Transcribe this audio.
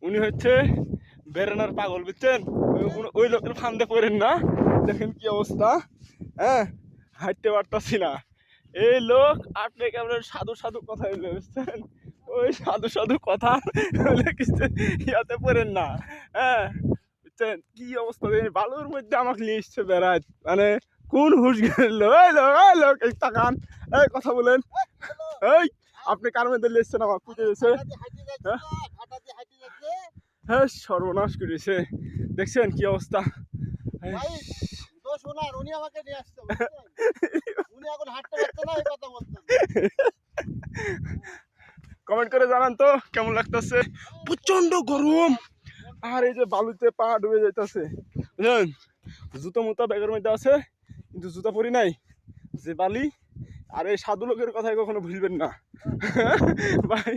উনি হচ্ছে বেড়ানোর পাগল, বুঝছেন? ওই লোকের ফান্দে পড়েন না। দেখেন কি অবস্থা, হ্যাঁ, হাঁটতে পারতাছি না। এই লোক আপনাকে আপনার সাধু সাধু কথা বলবে, বুঝছেন? ওই সাধু সাধু কথা বলে কিছু ইয়াতে পড়েন না, হ্যাঁ, বুঝছেন? কি অবস্থা দেখেন, বালুর মধ্যে আমাকে নিয়ে এসছে বেড়ায়, মানে কোন হুশ গেল? ওই লোক এই তাকান, এই কথা বলেন, এই আপনি কার মধ্যে লিখছেন আমার পুজো দিয়েছে, হ্যাঁ হ্যাঁ, সর্বনাশ করেছে, দেখছেন কি অবস্থা। কমেন্ট করে জানান তো কেমন লাগতেছে। প্রচন্ড গরম, আর এই যে বালুতে পা ডুবে যাইতেছে, বুঝলেন? জুতো মুতা ব্যাগের মধ্যে আছে, কিন্তু জুতা পরি নাই, যে বালি। আর এই সাধু লোকের কথাই কখনো ভুলবেন না ভাই।